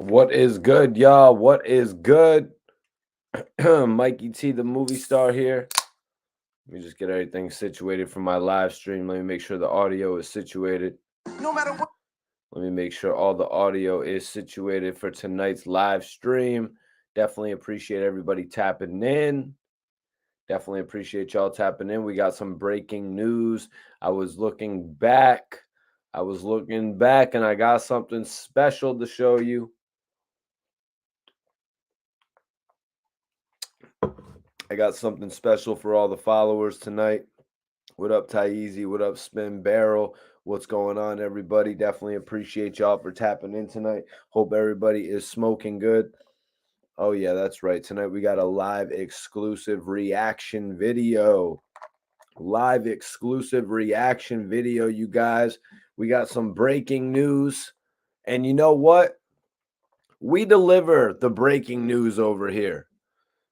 What is good, y'all? What is good? Mikey T, the movie star here. Let me just get everything situated for my live stream. Let me make sure the audio is situated. No matter what. Let me make sure all the audio is situated for tonight's live stream. Definitely appreciate everybody tapping in. Definitely appreciate y'all tapping in. We got some breaking news. I was looking back and I got something special to show you. I got something special for all the followers tonight. What up, Tyeezy? What up, Spin Barrel? What's going on, everybody? Definitely appreciate y'all for tapping in tonight. Hope everybody is smoking good. Oh, yeah, that's right. Tonight we got a live exclusive reaction video. Live exclusive reaction video, you guys. We got some breaking news. And you know what? We deliver the breaking news over here.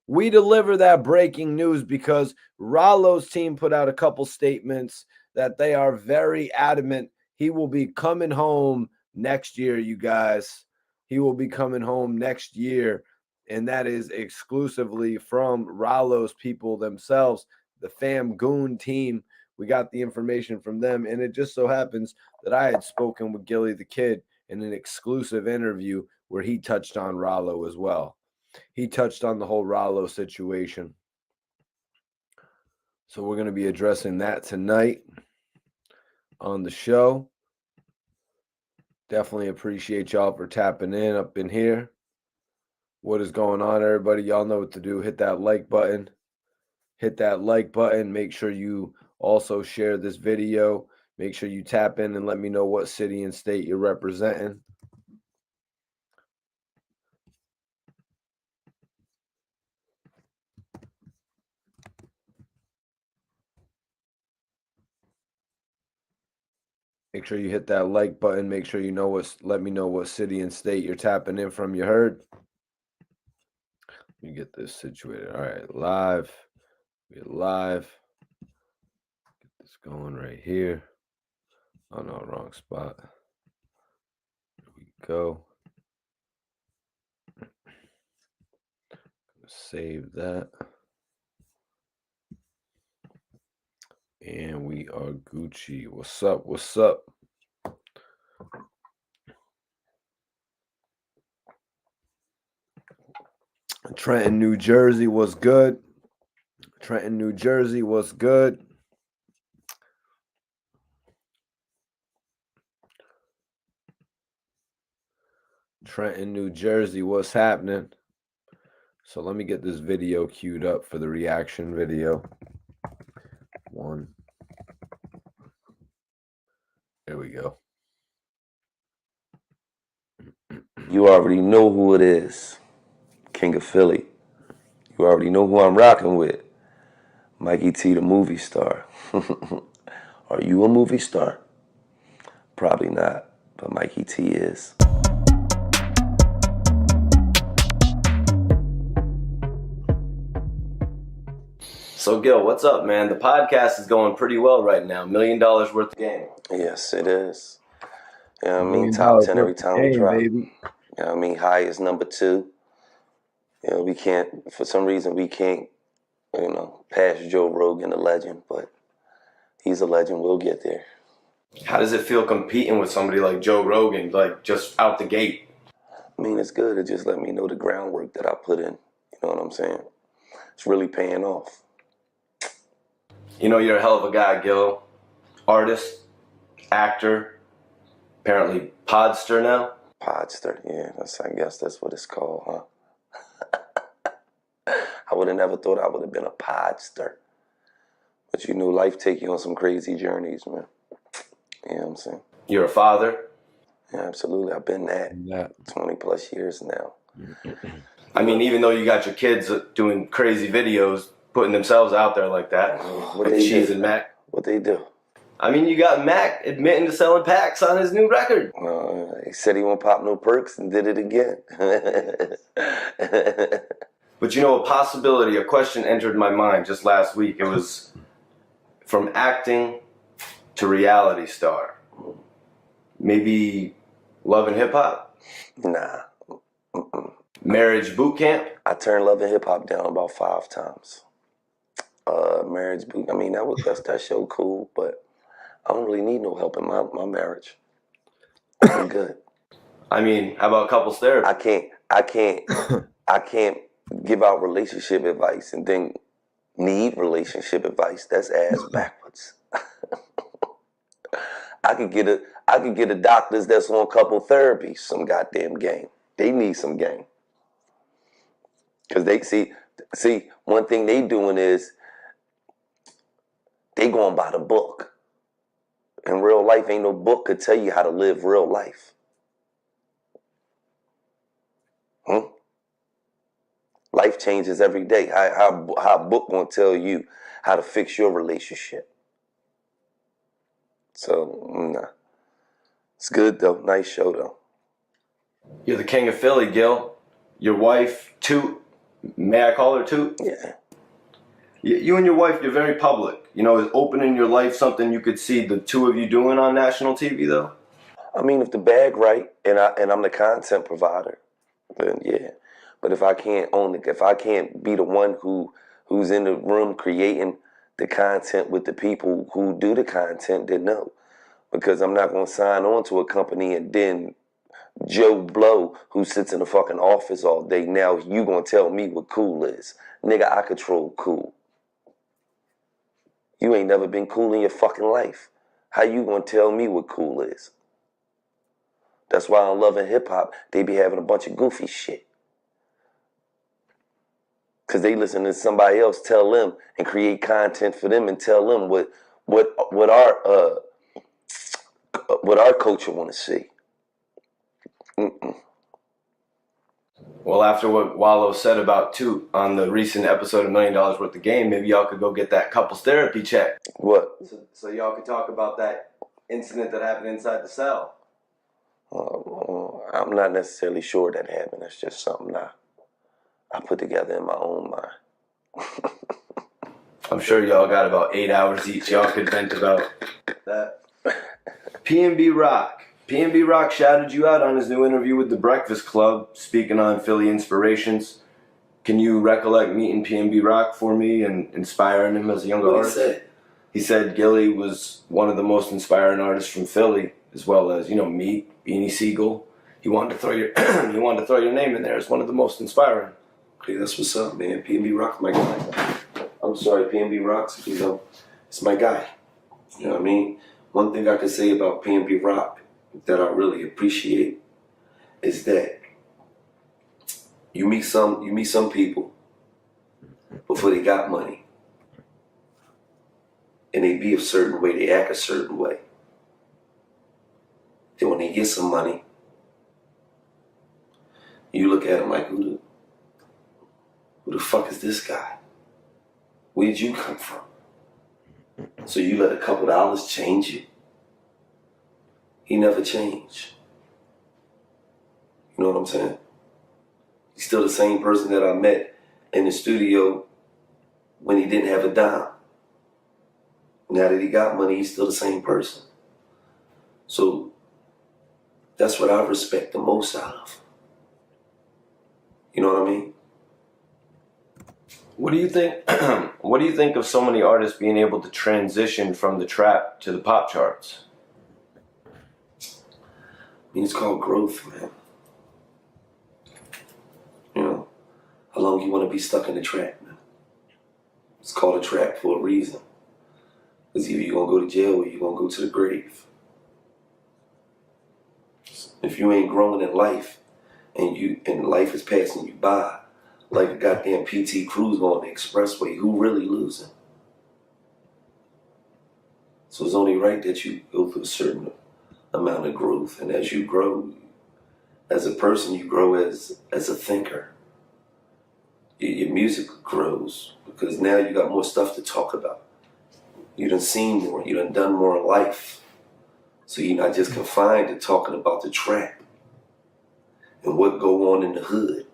We deliver that breaking news because Rallo's team put out a couple statements that they are very adamant he will be coming home next year, you guys. He will be coming home next year, and that is exclusively from Rallo's people themselves, the Fam Goon team. We got the information from them, and it just so happens that I had spoken with Gilly the Kid in an exclusive interview where he touched on Rallo as well. He touched on the whole Rallo situation. So we're going to be addressing that tonight on the show. Definitely appreciate y'all for tapping in up in here. What is going on, everybody? Y'all know what to do. Hit that like button. Hit that like button. Make sure you also share this video. Make sure you tap in and let me know what city and state you're representing. Make sure you hit that like button. Make sure you know let me know what city and state you're tapping in from. You heard? Let me get this situated. All right, live. We're live. Get this going right here. Oh no, wrong spot. Here we go. Save that. And we are Gucci. What's up? What's up? Trenton, New Jersey was good. Trenton, New Jersey was good. Trenton, New Jersey, what's happening? So let me get this video queued up for the reaction video. One. There we go. You already know who it is. King of Philly. You already know who I'm rocking with. Mikey T, the movie star. Are you a movie star? Probably not, but Mikey T is. So, Gil, what's up, man? The podcast is going pretty well right now. $1 million worth of game. Yes, it is. You know what I mean? Top 10 every time we drop. Baby. You know what I mean? High is number 2. You know, we can't, for some reason, we can't, pass Joe Rogan, the legend, but he's a legend. We'll get there. How does it feel competing with somebody like Joe Rogan, like just out the gate? I mean, it's good. It just let me know the groundwork that I put in. You know what I'm saying? It's really paying off. You know, you're a hell of a guy, Gil. Artist, actor, apparently podster now. Podster, yeah. I guess that's what it's called, huh? I would have never thought I would have been a podster. But you know, life take you on some crazy journeys, man. You know what I'm saying? You're a father. Yeah, absolutely. I've been that 20 plus years now. I mean, even though you got your kids doing crazy videos, putting themselves out there like that, What like they Cheese do? and Mac. What they do? I mean, you got Mac admitting to selling packs on his new record. He said he won't pop no perks and did it again. But you know, a possibility, a question entered my mind just last week. It was from acting to reality star. Maybe Love and Hip Hop? Nah. Marriage boot camp? I turned Love and Hip Hop down about 5 times. Marriage boot. I mean, that show cool, but I don't really need no help in my marriage. I'm good. I mean, how about couples therapy? I can't give out relationship advice and then need relationship advice. That's ass backwards. I could get a doctors that's on couple therapy some goddamn game. They need some game. Cause they see one thing they doing is they going by the book. In real life, ain't no book could tell you how to live real life. Life changes every day. How a book gonna tell you how to fix your relationship? So, nah. It's good though. Nice show though. You're the king of Philly, Gil. Your wife, Toot. May I call her Toot? Yeah. You and your wife, you're very public. You know, is opening your life something you could see the two of you doing on national TV, though? I mean, if the bag right and I'm the content provider, then yeah. But if I can't if I can't be the one who's in the room creating the content with the people who do the content, then no. Because I'm not going to sign on to a company and then Joe Blow, who sits in the fucking office all day, now you going to tell me what cool is. Nigga, I control cool. You ain't never been cool in your fucking life. How you going to tell me what cool is? That's why on Love and Hip Hop, they be having a bunch of goofy shit. Because they listen to somebody else tell them and create content for them and tell them what our culture want to see. Well, after what Rallo said about Toot on the recent episode of $1 Million Worth of Game, maybe y'all could go get that couples therapy check. What? So y'all could talk about that incident that happened inside the cell. I'm not necessarily sure that happened. That's just something I put together in my own mind. I'm sure y'all got about 8 hours each. Y'all could vent about that. P&B Rock. P&B Rock shouted you out on his new interview with The Breakfast Club, speaking on Philly inspirations. Can you recollect meeting P&B Rock for me and inspiring him as a younger artist? He said Gilly was one of the most inspiring artists from Philly, as well as, me, Beanie Siegel. He wanted to throw your name in there as one of the most inspiring. Okay, that's what's up, man. P&B Rock's my guy. I'm sorry, P&B Rock's, it's my guy. You know what I mean? One thing I can say about P&B Rock that I really appreciate is that you meet some people before they got money, and they be a certain way, they act a certain way. Then when they get some money, you look at them like, who the fuck is this guy? Where did you come from? So you let a couple dollars change you? He never changed. You know what I'm saying? He's still the same person that I met in the studio when he didn't have a dime. Now that he got money, he's still the same person. So that's what I respect the most out of him. You know what I mean? What do you think? What do you think of so many artists being able to transition from the trap to the pop charts? I mean, it's called growth, man. How long you want to be stuck in the trap, man? It's called a trap for a reason. Because either you're going to go to jail or you're going to go to the grave. If you ain't growing in life and life is passing you by like a goddamn PT Cruise on the expressway, who really losing? So it's only right that you go through a certain amount of growth, and as you grow as a person, you grow as a thinker. Your music grows because now you got more stuff to talk about. You done seen more, you done more in life. So you're not just confined to talking about the trap and what go on in the hood.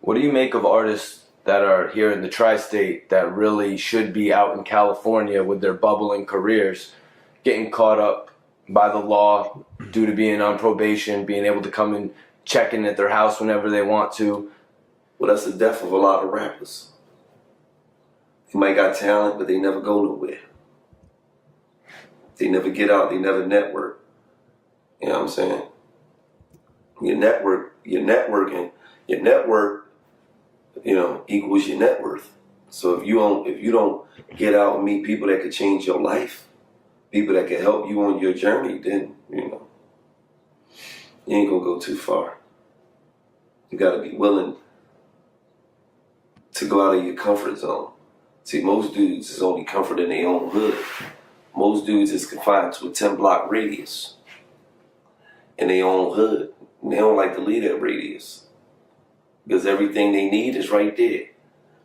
What do you make of artists that are here in the tri-state that really should be out in California with their bubbling careers, getting caught up by the law due to being on probation, being able to come and check in at their house whenever they want to. Well, that's the death of a lot of rappers. They might got talent, but they never go nowhere. They never get out. They never network. You know what I'm saying? Your network, equals your net worth. So if you don't get out and meet people that could change your life, people that can help you on your journey, then you ain't gonna go too far. You gotta be willing to go out of your comfort zone. See, most dudes is only comfort in their own hood. Most dudes is confined to a 10-block radius in their own hood. And they don't like to leave that radius because everything they need is right there.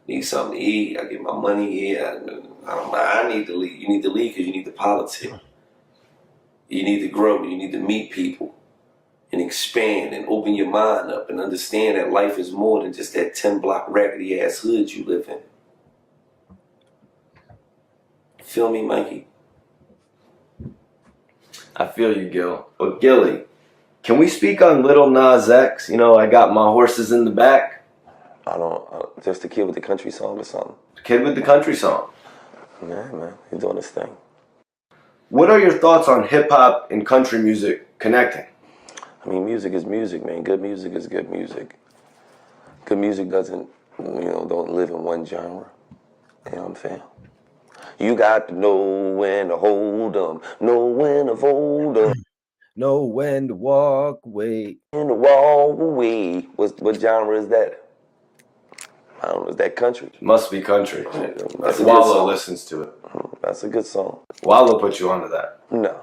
Need something to eat, I get my money here. I need to leave. You need to leave because you need to politic. You need to grow. You need to meet people and expand and open your mind up and understand that life is more than just that 10-block raggedy ass hood you live in. Feel me, Mikey? I feel you, Gil. But Gilly, can we speak on Little Nas X? I got my horses in the back. Just the kid with the country song or something. The kid with the country song. Yeah, man, he's doing his thing. What are your thoughts on hip-hop and country music connecting? I mean, music is music, man. Good music is good music. Good music don't live in one genre. You know what I'm saying? You got to know when to hold 'em, know when to fold 'em. Know when to walk away. When to walk away. What genre is that? I don't know. Is that country? Must be country. That's If a good Wallo song. listens to it. That's a good song. Wallo put you onto that. No,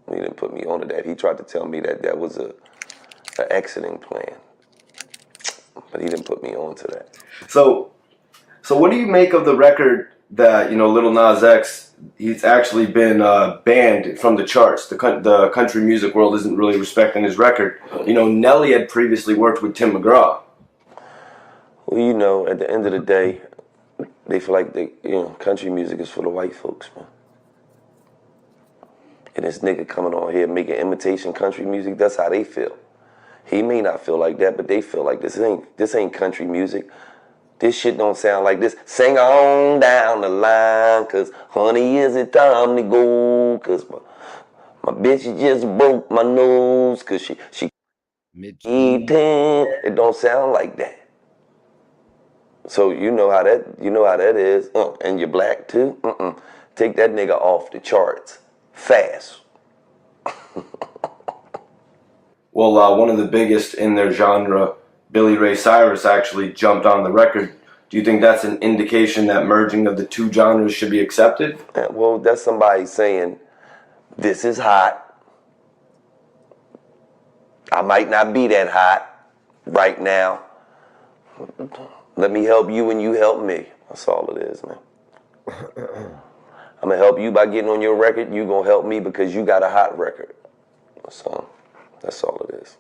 he didn't put me onto that. He tried to tell me that was an exiting plan, but he didn't put me onto that. So what do you make of the record that Little Nas X? He's actually been banned from the charts. The country music world isn't really respecting his record. Nelly had previously worked with Tim McGraw. Well, at the end of the day, they feel like country music is for the white folks, man. And this nigga coming on here making imitation country music, that's how they feel. He may not feel like that, but they feel like this ain't country music. This shit don't sound like this. Sing on down the line, cause honey, is it time to go? Cause my bitch just broke my nose, cause she eating. It don't sound like that. So you know how that is. And you're black too. Take that nigga off the charts fast. Well, one of the biggest in their genre, Billy Ray Cyrus, actually jumped on the record. Do you think that's an indication that merging of the two genres should be accepted? Well, that's somebody saying, this is hot. I might not be that hot right now. Let me help you and you help me. That's all it is, man. I'm going to help you by getting on your record. You going to help me because you got a hot record. So that's all it is.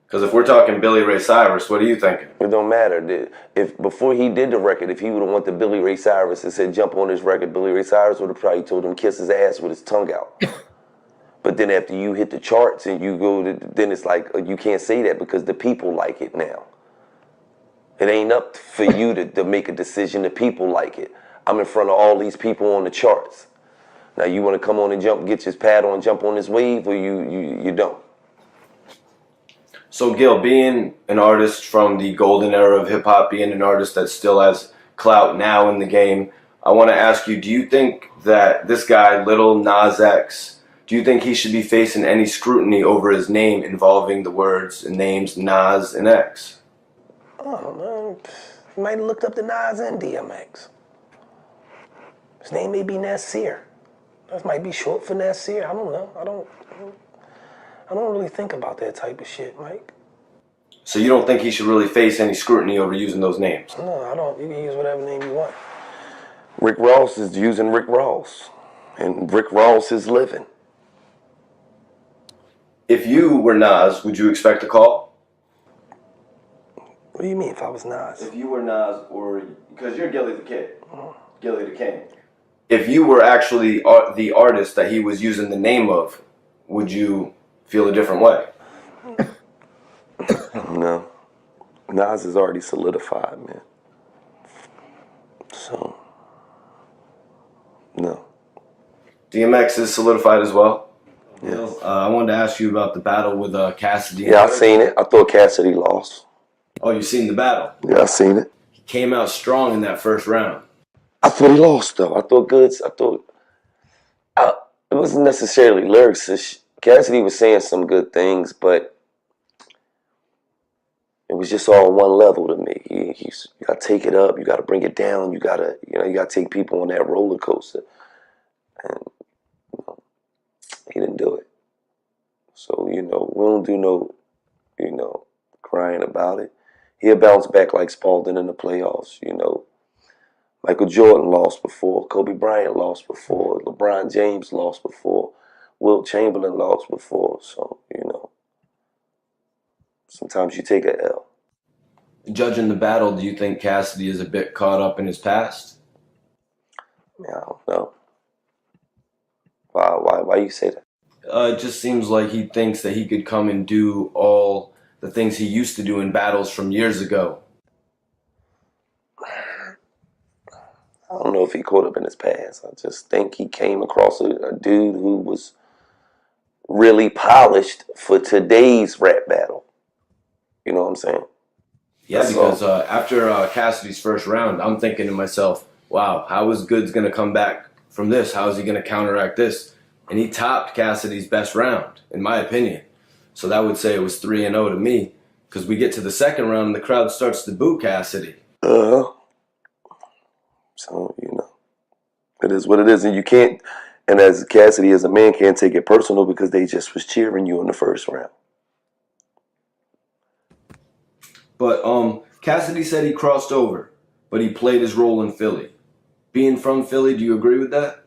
Because if we're talking Billy Ray Cyrus, what are you thinking? It don't matter. If before he did the record, if he would have went to Billy Ray Cyrus and said, jump on this record, Billy Ray Cyrus would have probably told him kiss his ass with his tongue out. But then after you hit the charts and you go to, then it's like, you can't say that because the people like it now. It ain't up for you to make a decision. The people like it. I'm in front of all these people on the charts. Now you want to come on and get your pad on, jump on this wave, or you don't? So Gil, being an artist from the golden era of hip hop, being an artist that still has clout now in the game, I want to ask you, do you think that this guy, Little Nas X, do you think he should be facing any scrutiny over his name involving the words and names Nas and X? Oh, man. You might have looked up the Nas and DMX. His name may be Nasir. That might be short for Nasir. I don't know. I don't really think about that type of shit, Mike. So you don't think he should really face any scrutiny over using those names? No, I don't. You can use whatever name you want. Rick Ross is using Rick Ross. And Rick Ross is living. If you were Nas, would you expect a call? What do you mean if I was Nas? If you were Nas, or because you're Gilly the Kid, Gilly the King. If you were actually the artist that he was using the name of, would you feel a different way? No. Nas is already solidified, man. So, no. DMX is solidified as well. Yeah. I wanted to ask you about the battle with Cassidy. Yeah, I seen it. I thought Cassidy lost. Oh, you seen the battle? Yeah, I seen it. He came out strong in that first round. I thought he lost, though. I thought it wasn't necessarily lyrics. Cassidy was saying some good things, but it was just all one level to me. You got to take it up. You got to bring it down. You got to take people on that roller coaster. And he didn't do it. So, we don't do no, crying about it. He'll bounce back like Spalding in the playoffs, Michael Jordan lost before. Kobe Bryant lost before. LeBron James lost before. Wilt Chamberlain lost before. So, sometimes you take a L. Judging the battle, do you think Cassidy is a bit caught up in his past? Yeah, I don't know. Why you say that? It just seems like he thinks that he could come and do all the things he used to do in battles from years ago. I don't know if he caught up in his past. I just think he came across a dude who was really polished for today's rap battle. You know what I'm saying? Yeah, because after Cassidy's first round, I'm thinking to myself, wow, how is Good's going to come back from this? How is he going to counteract this? And he topped Cassidy's best round, in my opinion. So that would say it was 3-0 to me, because we get to the second round and the crowd starts to boo Cassidy. So, it is what it is. And you can't, and as Cassidy as a man can't take it personal because they just was cheering you in the first round. But Cassidy said he crossed over, but he played his role in Philly. Being from Philly, do you agree with that?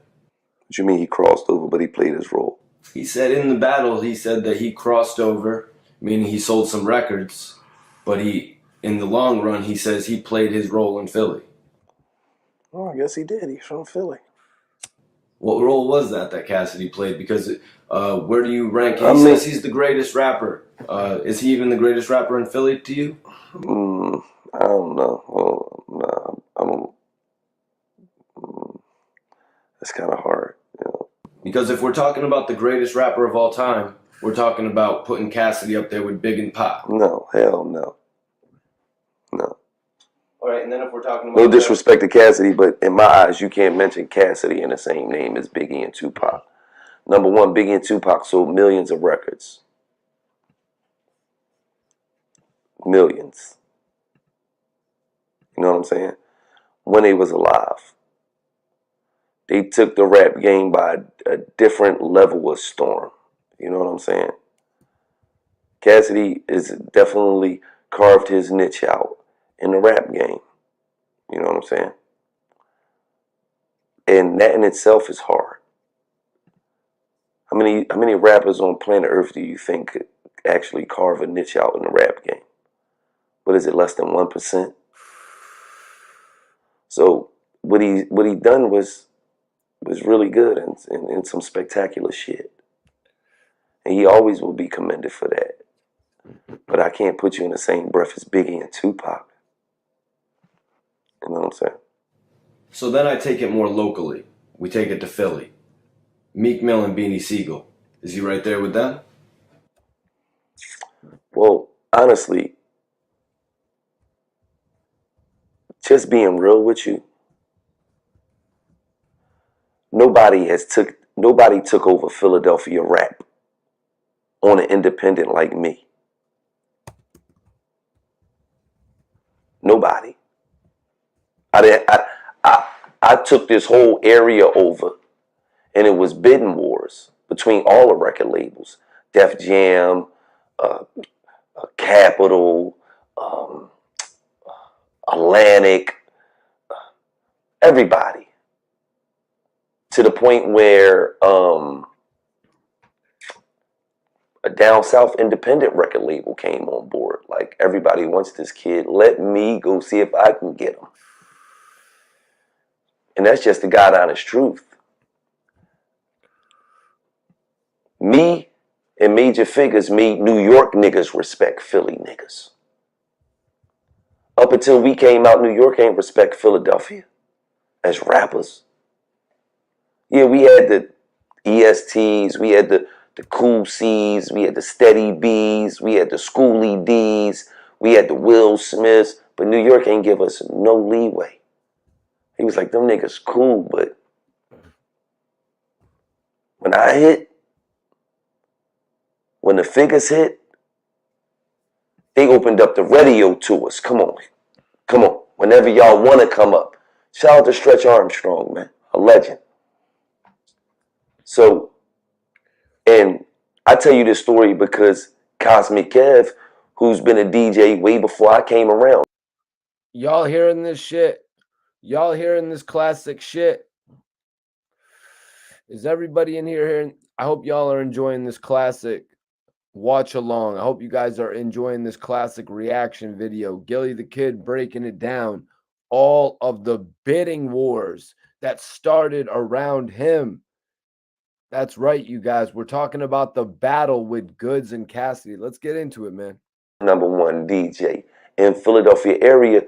What you mean he crossed over, but he played his role? He said in the battle, he said that he crossed over, meaning he sold some records, but in the long run, he says he played his role in Philly. Oh, I guess he did. He's from Philly. What role was that Cassidy played? Because where do you rank him? He says he's the greatest rapper. Is he even the greatest rapper in Philly to you? I don't know. Well, nah, it's kind of hard, Because if we're talking about the greatest rapper of all time, we're talking about putting Cassidy up there with Big and Pop. No, hell no. No. All right, and then if we're talking about... No disrespect to Cassidy, but in my eyes, you can't mention Cassidy in the same name as Biggie and Tupac. Number one, Biggie and Tupac sold millions of records. Millions. You know what I'm saying? When they was alive. They took the rap game by a different level of storm. You know what I'm saying? Cassidy is definitely carved his niche out in the rap game. You know what I'm saying? And that in itself is hard. How many rappers on planet Earth do you think could actually carve a niche out in the rap game? What is it, less than 1%? So what he done was really good and some spectacular shit. And he always will be commended for that. But I can't put you in the same breath as Biggie and Tupac. You know what I'm saying? So then I take it more locally. We take it to Philly. Meek Mill and Beanie Siegel. Is he right there with them? Well, honestly, just being real with you, nobody took over Philadelphia rap on an independent like me. Nobody. I took this whole area over, and it was bidding wars between all the record labels. Def Jam, Capitol, Atlantic, everybody. To the point where a down south independent record label came on board. Like, everybody wants this kid. Let me go see if I can get him. And that's just the God honest truth. Me and major figures made New York niggas respect Philly niggas. Up until we came out, New York ain't respect Philadelphia as rappers. Yeah, we had the ESTs, we had the Cool C's, we had the Steady B's, we had the Schooly D's, we had the Will Smiths, but New York ain't give us no leeway. He was like, them niggas cool, but when I hit, when the figures hit, they opened up the radio to us. Come on. Come on. Whenever y'all want to come up. Shout out to Stretch Armstrong, man. A legend. So, and I tell you this story because Cosmic Kev, who's been a DJ way before I came around. Y'all hearing this shit? Y'all hearing this classic shit? Is everybody in here hearing? I hope y'all are enjoying this classic watch along. I hope you guys are enjoying this classic reaction video. Gilly the Kid breaking it down. All of the bidding wars that started around him. That's right, you guys. We're talking about the battle with Goodz and Cassidy. Let's get into it, man. Number one DJ in Philadelphia area,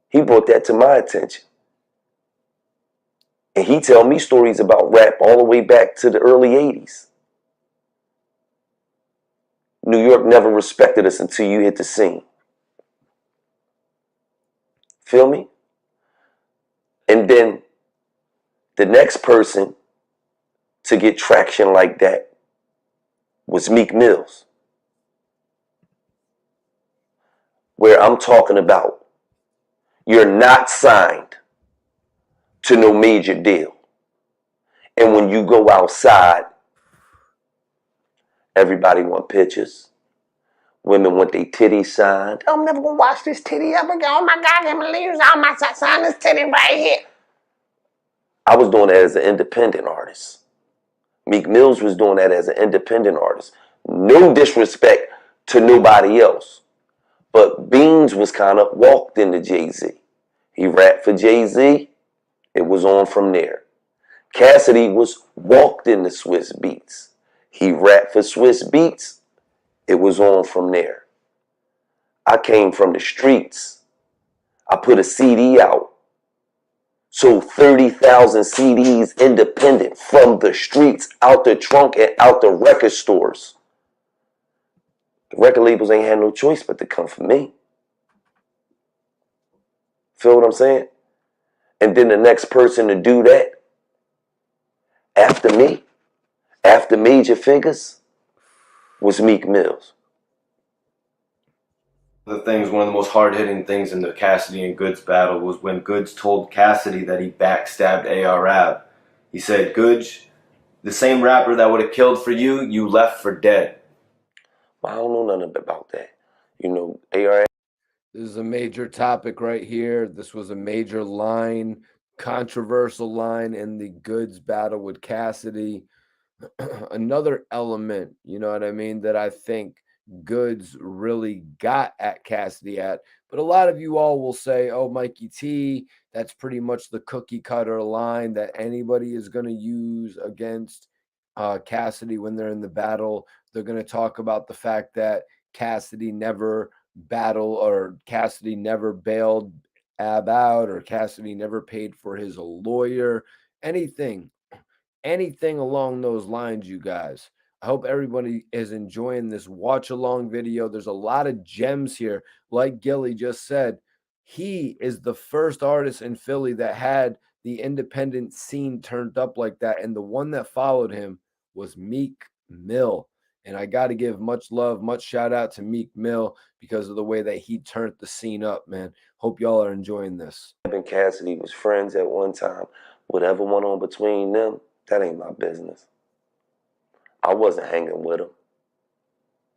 he brought that to my attention. And he tell me stories about rap all the way back to the early 80s. New York never respected us until you hit the scene. Feel me? And then the next person to get traction like that was Meek Mills. Where I'm talking about, you're not signed to no major deal. And when you go outside, everybody want pictures. Women want their titties signed. I'm never gonna watch this titty ever again. Oh my God, I can't believe I signed this titty right here. I was doing that as an independent artist. Meek Mills was doing that as an independent artist. No disrespect to nobody else. But Beans was kind of walked into Jay-Z. He rapped for Jay-Z. It was on from there. Cassidy was walked into Swiss Beats. He rapped for Swiss Beats. It was on from there. I came from the streets. I put a CD out. Sold 30,000 CDs independent from the streets, out the trunk and out the record stores. The record labels ain't had no choice but to come for me. Feel what I'm saying? And then the next person to do that after me, after major figures, was Meek Mills. One of the most hard-hitting things in the Cassidy and Goodz battle was when Goodz told Cassidy that he backstabbed A.R.Ab. He said, Goodz, the same rapper that would have killed for you, you left for dead. I don't know nothing about that. You know, A.R.Ab. This is a major topic right here. This was a major line, controversial line in the Goodz battle with Cassidy. Another element, you know what I mean, that I think Goodz really got at Cassidy at. But a lot of you all will say, oh, Mikey T, that's pretty much the cookie cutter line that anybody is going to use against Cassidy when they're in the battle. They're going to talk about the fact that Cassidy never Cassidy never bailed Ab out, or Cassidy never paid for his lawyer, anything along those lines, you guys. I hope everybody is enjoying this watch along video. There's a lot of gems here. Like Gilly just said, he is the first artist in Philly that had the independent scene turned up like that. And the one that followed him was Meek Mill. And I got to give much love, much shout out to Meek Mill because of the way that he turned the scene up, man. Hope y'all are enjoying this. And Cassidy was friends at one time. Whatever went on between them, that ain't my business. I wasn't hanging with him.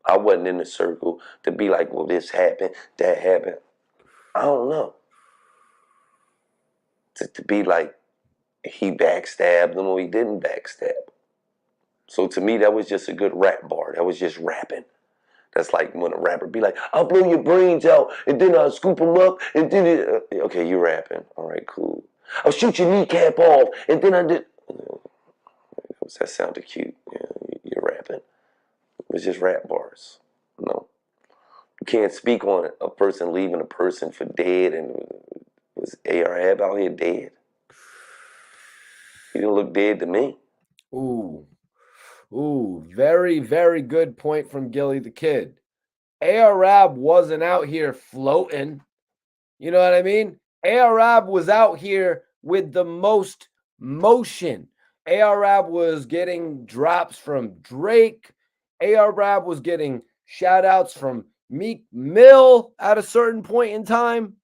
I wasn't in the circle to be like, well, this happened, that happened. I don't know. To be like, he backstabbed him or he didn't backstab. So to me, that was just a good rap bar. That was just rapping. That's like when a rapper be like, I'll blow your brains out, and then I'll scoop them up, and then okay, you rapping. All right, cool. I'll shoot your kneecap off, and then I did. That sounded cute. Yeah, you're rapping. It's just rap bars. No. You can't speak on a person leaving a person for dead, and was AR-Ab out here dead? He didn't look dead to me. Ooh. Ooh, very, very good point from Gilly the Kid. AR-Ab wasn't out here floating. You know what I mean? AR-Ab was out here with the most motion. AR-Ab was getting drops from Drake. AR-Ab was getting shout outs from Meek Mill at a certain point in time.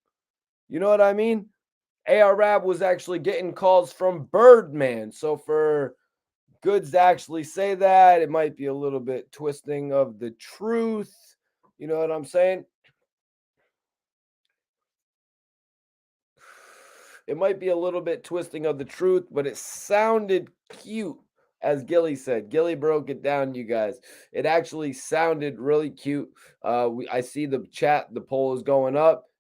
You know what I mean? AR-Ab was actually getting calls from Birdman. So for Goods to actually say that, it might be a little bit twisting of the truth. You know what I'm saying? It might be a little bit twisting of the truth, but it sounded cute, as Gilly said. Gilly broke it down, you guys. It actually sounded really cute. I see the chat, the poll is going up.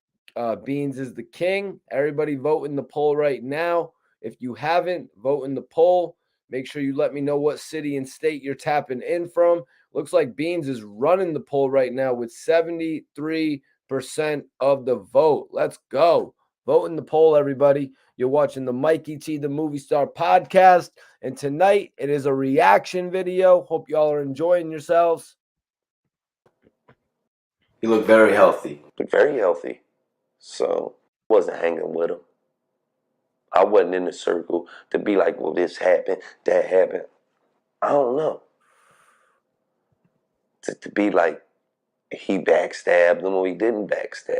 Beans is the king. Everybody vote in the poll right now. If you haven't, vote in the poll. Make sure you let me know what city and state you're tapping in from. Looks like Beans is running the poll right now with 73% of the vote. Let's go. Vote in the poll, everybody. You're watching the Mikey T, the Movie Star podcast. And tonight, it is a reaction video. Hope y'all are enjoying yourselves. You look very healthy. Very healthy. So, I wasn't hanging with him. I wasn't in the circle to be like, well, this happened, that happened. I don't know. To be like, he backstabbed him or he didn't backstab.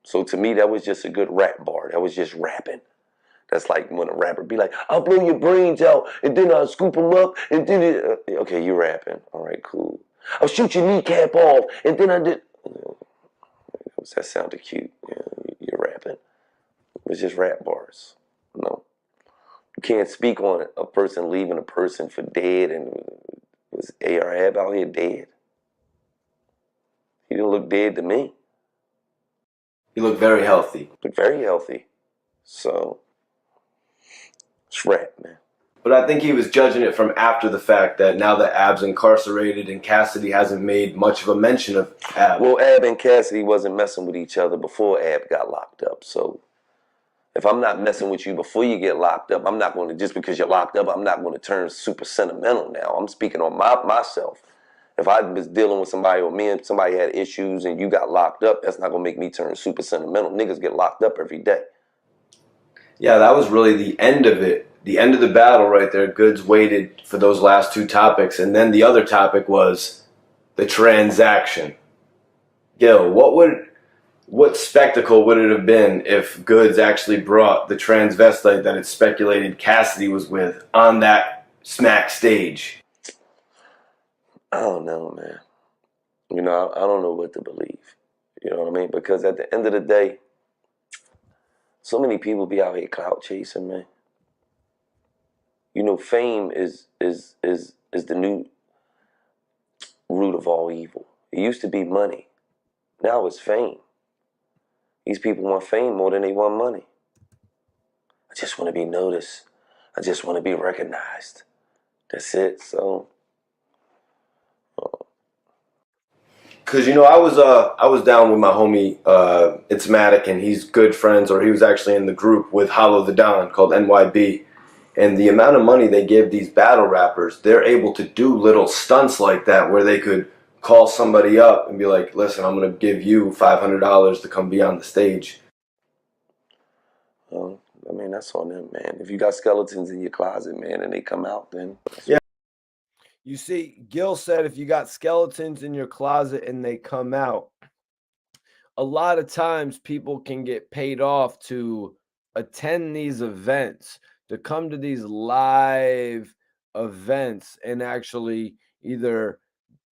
So to me, that was just a good rap bar. That was just rapping. That's like when a rapper be like, I'll blow your brains out, and then I'll scoop them up, and then okay, you're rapping. All right, cool. I'll shoot your kneecap off, and then I did. That sounded cute. Yeah, you're rapping. It's just rap bars. No. You can't speak on a person leaving a person for dead, and was AR-Ab out here dead? He didn't look dead to me. You look very healthy. Very healthy. So, it's rap, man. But I think he was judging it from after the fact that now that Ab's incarcerated and Cassidy hasn't made much of a mention of Ab. Well, Ab and Cassidy wasn't messing with each other before Ab got locked up. So, if I'm not messing with you before you get locked up, I'm not going to, just because you're locked up, I'm not going to turn super sentimental now. I'm speaking on myself. If I was dealing with somebody or me and somebody had issues and you got locked up, that's not going to make me turn super sentimental. Niggas get locked up every day. Yeah, that was really the end of it. The end of the battle right there. Goods waited for those last two topics. And then the other topic was the transaction. Gil, what spectacle would it have been if Goods actually brought the transvestite that it's speculated Cassidy was with on that smack stage? I don't know, man. You know, I don't know what to believe. You know what I mean? Because at the end of the day, so many people be out here clout chasing, man. You know, fame is the new root of all evil. It used to be money. Now it's fame. These people want fame more than they want money. I just want to be noticed. I just want to be recognized. That's it. So. Cause you know I was down with my homie It's Matic, and he's good friends, or he was actually in the group with Hollow the Don called NYB, and the amount of money they give these battle rappers, they're able to do little stunts like that where they could call somebody up and be like, listen, I'm gonna give you $500 to come be on the stage. Well, I mean, that's on them, man. If you got skeletons in your closet, man, and they come out, then yeah. You see, Gil said if you got skeletons in your closet and they come out, a lot of times people can get paid off to attend these events, to come to these live events, and actually either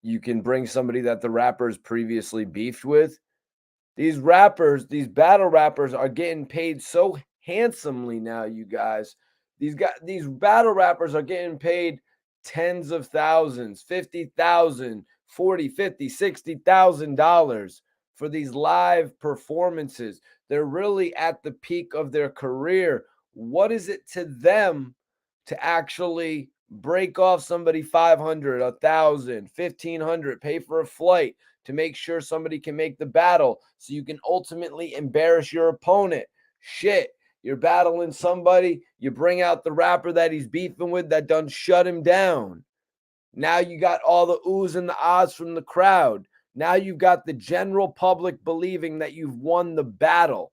you can bring somebody that the rappers previously beefed with. These rappers, these battle rappers are getting paid so handsomely now, you guys. These battle rappers are getting paid tens of thousands, $50,000, $40,000, $50,000, $60,000 for these live performances. They're really at the peak of their career. What is it to them to actually break off somebody 500, 1,000, 1,500, pay for a flight to make sure somebody can make the battle so you can ultimately embarrass your opponent? Shit, you're battling somebody, you bring out the rapper that he's beefing with that done shut him down. Now you got all the oohs and the ahs from the crowd. Now you've got the general public believing that you've won the battle.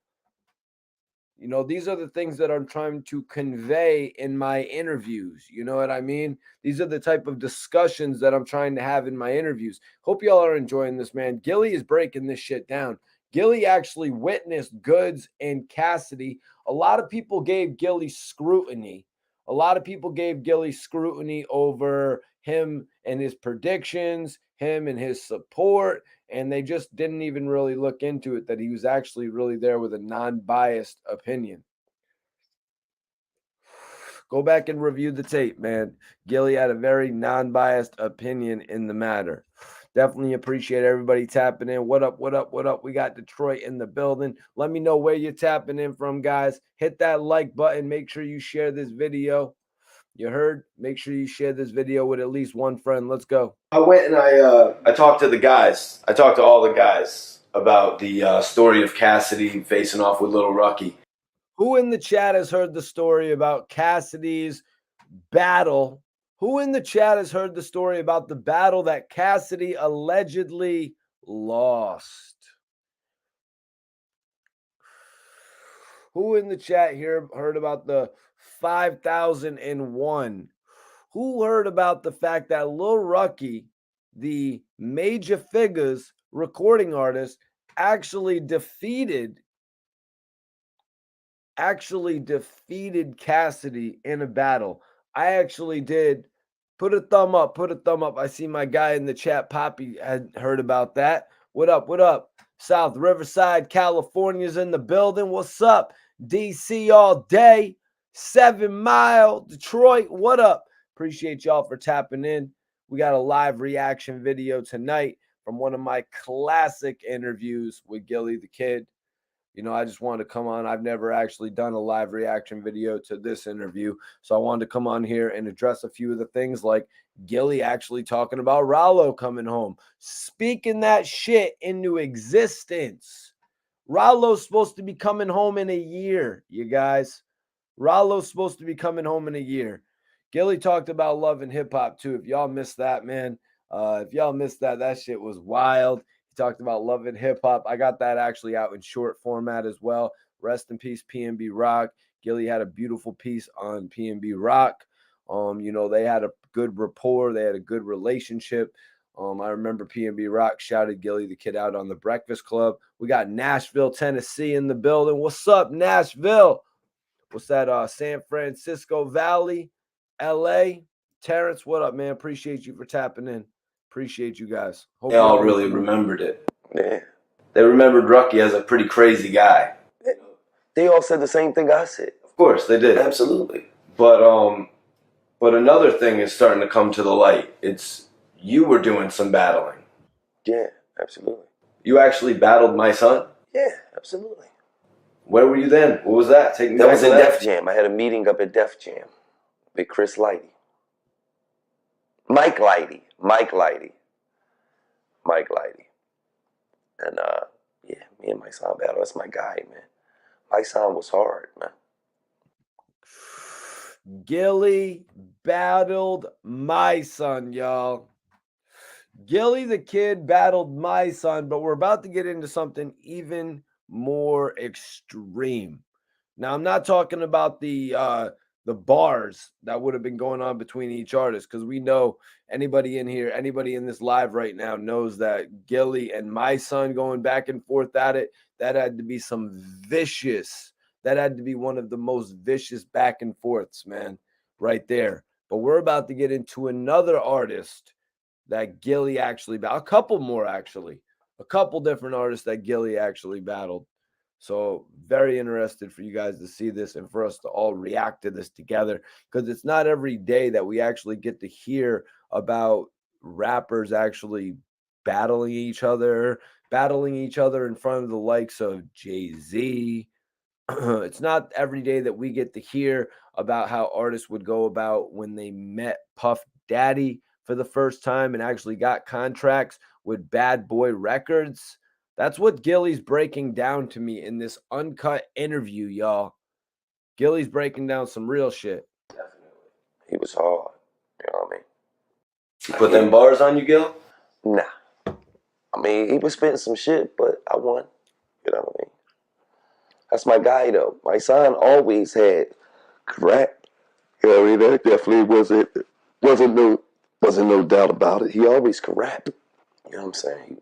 You know, these are the things that I'm trying to convey in my interviews. You know what I mean? These are the type of discussions that I'm trying to have in my interviews. Hope y'all are enjoying this, man. Gilly is breaking this shit down. Gilly actually witnessed Goods and Cassidy. A lot of people gave Gilly scrutiny. A lot of people gave Gilly scrutiny over him and his predictions, him and his support, and they just didn't even really look into it, that he was actually really there with a non-biased opinion. Go back and review the tape, man. Gilly had a very non-biased opinion in the matter. Definitely appreciate everybody tapping in. What up, what up, what up? We got Detroit in the building. Let me know where you're tapping in from, guys. Hit that like button. Make sure you share this video. You heard? Make sure you share this video with at least one friend. Let's go. I went and I talked to the guys. I talked to all the guys about the story of Cassidy facing off with Little Rucky. Who in the chat has heard the story about Cassidy's battle? Who in the chat has heard the story about the battle that Cassidy allegedly lost? Who in the chat here heard about the 5,001? Who heard about the fact that Lil Rucky, the Major Figures recording artist, actually defeated Cassidy in a battle? I actually did. Put a thumb up. Put a thumb up. I see my guy in the chat, Poppy, had heard about that. What up? What up? South Riverside, California's in the building. What's up? DC all day. 7 Mile, Detroit. What up? Appreciate y'all for tapping in. We got a live reaction video tonight from one of my classic interviews with Gille the Kid. You know, I just wanted to come on. I've never actually done a live reaction video to this interview. So I wanted to come on here and address a few of the things, like Gilly actually talking about Rallo coming home, speaking that shit into existence. Rallo's supposed to be coming home in a year, you guys. Rallo's supposed to be coming home in a year. Gilly talked about love and hip hop too. If y'all missed that, man, if y'all missed that, that shit was wild. He talked about love and hip hop. I got that actually out in short format as well. Rest in peace, PNB Rock. Gilly had a beautiful piece on PNB Rock. You know, they had a good rapport. They had a good relationship. I remember PNB Rock shouted Gilly the Kid out on the Breakfast Club. We got Nashville, Tennessee in the building. What's up, Nashville? What's that? San Francisco Valley, LA. Terrence, what up, man? Appreciate you for tapping in. Appreciate you guys. Hope They all really remembered it. Yeah. They remembered Rucky as a pretty crazy guy. They all said the same thing I said. Of course, they did. Absolutely. But another thing is starting to come to the light. It's you were doing some battling. Yeah, absolutely. You actually battled my son? Yeah, absolutely. Where were you then? What was that? Take me That back was to in that. Def Jam. I had a meeting up at Def Jam with Chris Lighty. Mike Lighty. And yeah, me and my son battle. That's my guy, man. My son was hard, man. Gilly battled my son, y'all. Gilly the Kid battled my son, but we're about to get into something even more extreme. Now, I'm not talking about the bars that would have been going on between each artist, because we know anybody in here, anybody in this live right now knows that Gilly and my son going back and forth at it, that had to be some vicious, that had to be one of the most vicious back and forths, man, right there. But we're about to get into another artist that Gilly actually battled, a couple more actually, a couple different artists that Gilly actually battled. So very interested for you guys to see this and for us to all react to this together, because it's not every day that we actually get to hear about rappers actually battling each other in front of the likes of Jay-Z. It's not every day that we get to hear about how artists would go about when they met Puff Daddy for the first time and actually got contracts with Bad Boy Records. That's what Gilly's breaking down to me in this uncut interview, y'all. Gilly's breaking down some real shit. Definitely. He was hard. You know what I mean? He put them bars on you, Gil? Nah. I mean, he was spitting some shit, but I won. You know what I mean? That's my guy, though. My son always had rap. You know what I mean? That definitely wasn't no doubt about it. He always could rap. You know what I'm saying? He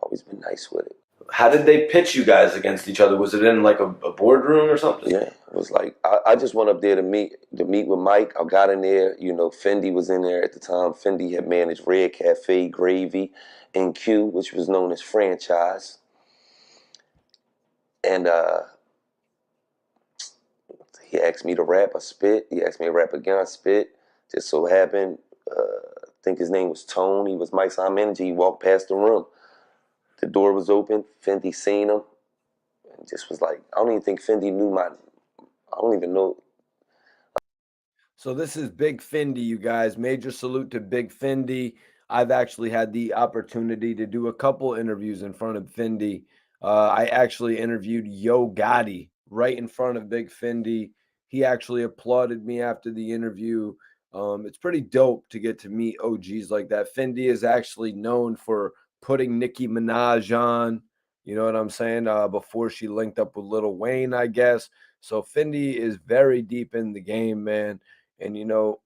always been nice with it. How did they pitch you guys against each other? Was it in like a boardroom or something? Yeah, it was like I just went up there to meet with Mike. I got in there. You know, Fendi was in there at the time. Fendi had managed Red Cafe, Gravy, and Q, which was known as Franchise. And he asked me to rap. I spit. He asked me to rap again. I spit. Just so happened, I think his name was Tone. He was Mike's manager. He walked past the room. The door was open. Fendi seen him. And just was like, I don't even think Fendi knew I don't even know. So this is Big Fendi, you guys. Major salute to Big Fendi. I've actually had the opportunity to do a couple interviews in front of Fendi. I actually interviewed Yo Gotti right in front of Big Fendi. He actually applauded me after the interview. It's pretty dope to get to meet OGs like that. Fendi is actually known for putting Nicki Minaj on, you know what I'm saying, before she linked up with Lil Wayne, I guess. So Fendi is very deep in the game, man. And, you know,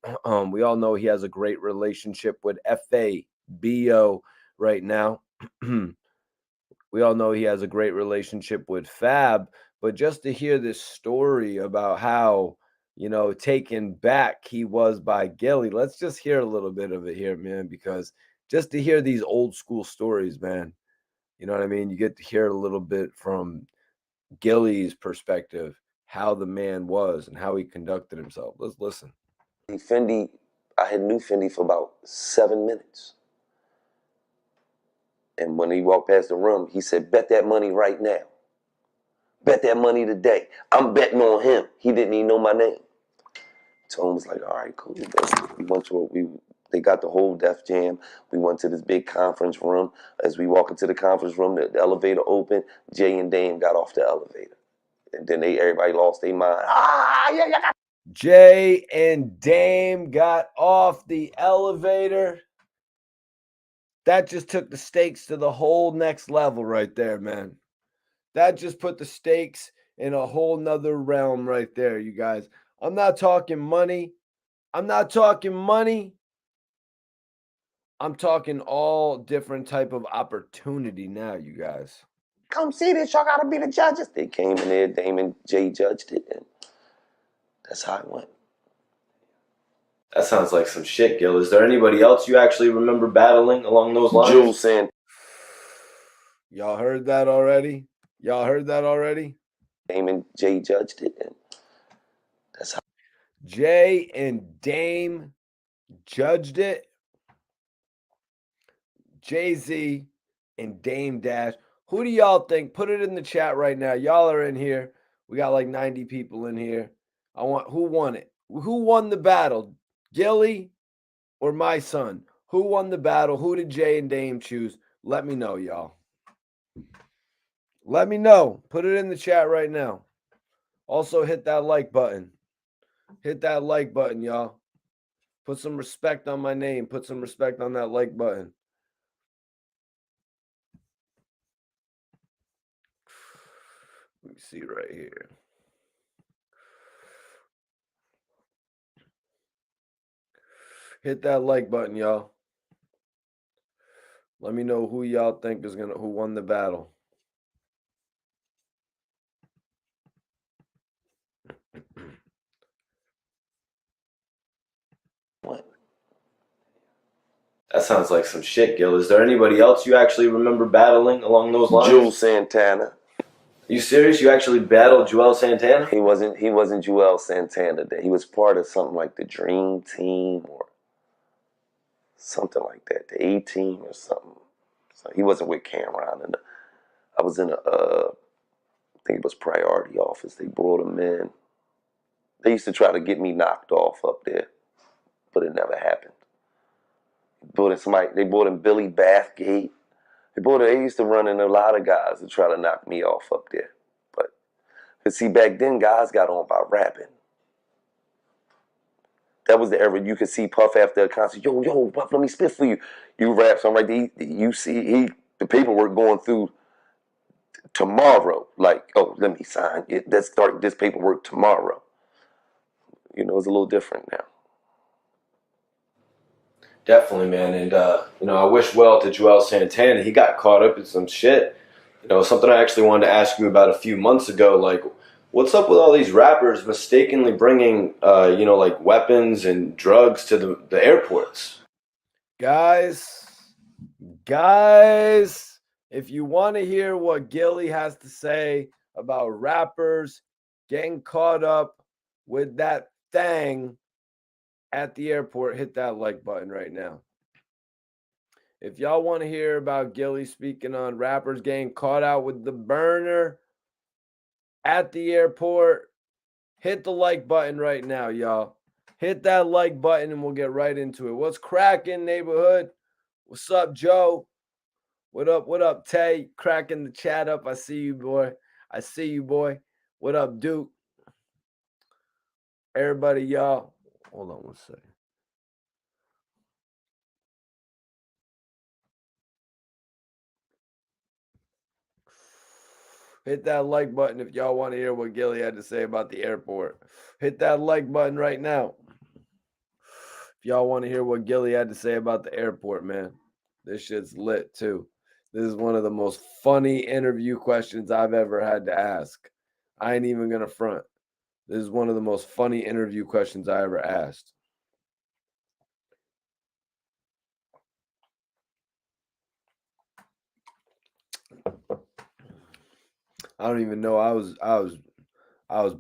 we all know he has a great relationship with FABO right now. We all know he has a great relationship with Fab. But just to hear this story about how, you know, taken back he was by Gilly, let's just hear a little bit of it here, man, because just to hear these old school stories, man, you know what I mean? You get to hear a little bit from Gilly's perspective, how the man was and how he conducted himself. Let's listen. Fendi, I had knew Fendi for about 7 minutes. And when he walked past the room, he said, bet that money right now. Bet that money today. I'm betting on him. He didn't even know my name. Tone was like, all right, cool. We went to they got the whole Def Jam. We went to this big conference room. As we walk into the conference room, the elevator opened. Jay and Dame got off the elevator. And then everybody lost their mind. Yeah. Jay and Dame got off the elevator. That just took the stakes to the whole next level right there, man. That just put the stakes in a whole nother realm right there, you guys. I'm not talking money. I'm talking all different type of opportunity now, you guys. Come see this. Y'all got to be the judges. They came in there. Dame and Jay judged it. And that's how it went. That sounds like some shit, Gil. Is there anybody else you actually remember battling along those lines? Juelz Santana. Y'all heard that already? Dame and Jay judged it. And that's how. Jay and Dame judged it. Jay-Z and Dame Dash. Who do y'all think? Put it in the chat right now. Y'all are in here. We got like 90 people in here. Who won it? Who won the battle? Gilly or my son? Who won the battle? Who did Jay and Dame choose? Let me know, y'all. Let me know. Put it in the chat right now. Also, hit that like button. Hit that like button, y'all. Put some respect on my name. Put some respect on that like button. Let me see right here. Hit that like button, y'all. Let me know who y'all think is who won the battle. What? That sounds like some shit, Gil. Is there anybody else you actually remember battling along those lines? Juelz Santana. You serious? You actually battled Juelz Santana? He wasn't Juelz Santana. He was part of something like the Dream Team or something like that, the A-Team or something. So he wasn't with Cam'ron, and I was in I think it was priority office. They brought him in. They used to try to get me knocked off up there, but it never happened. They brought in Billy Bathgate. They used to run in a lot of guys to try to knock me off up there. But see, back then guys got on by rapping. That was the era you could see Puff after a concert. Yo, Puff, let me spit for you. You rap something right there. You see the paperwork going through tomorrow. Like, oh, let me sign it. Let's start this paperwork tomorrow. You know, it's a little different now. Definitely, man. And, I wish well to Juelz Santana. He got caught up in some shit. Something I actually wanted to ask you about a few months ago. Like, what's up with all these rappers mistakenly bringing, like weapons and drugs to the airports? Guys, if you want to hear what Gilly has to say about rappers getting caught up with that thing at the airport, hit that like button right now. If y'all want to hear about Gilly speaking on rappers getting caught out with the burner at the airport, hit the like button right now, y'all. Hit that like button and we'll get right into it. What's cracking, neighborhood? What's up, Joe? What up, Tay? Cracking the chat up. I see you, boy. What up, Duke? Everybody, y'all. Hold on one second. Hit that like button if y'all want to hear what Gilly had to say about the airport. Hit that like button right now. If y'all want to hear what Gilly had to say about the airport, man. This shit's lit, too. This is one of the most funny interview questions I've ever had to ask. I ain't even going to front. This is one of the most funny interview questions I ever asked. I don't even know. I was